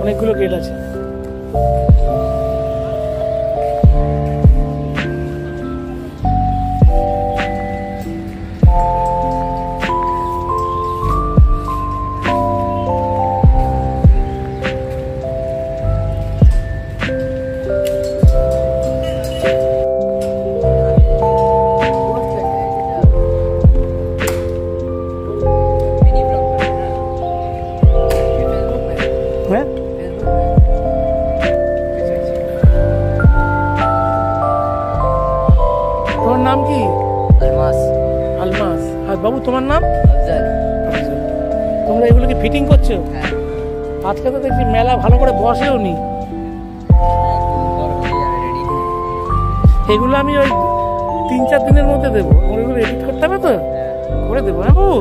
অনেকগুলো গেট আছে। তোমার নাম কি? আলমাস। আলমাস। আর বাবু তোমার নাম? আফজাল। তোমরা এগুলো কি ফিটিং করছো? হ্যাঁ। আজকে তো দেখছি মেলা ভালো করে বসেও নি। এগুলো আমি ওই 3-4 দিনের মধ্যে দেবো। আমার এগুলো এডিট করতে হবে তো, করে দেবো। হ্যাঁ বাবু।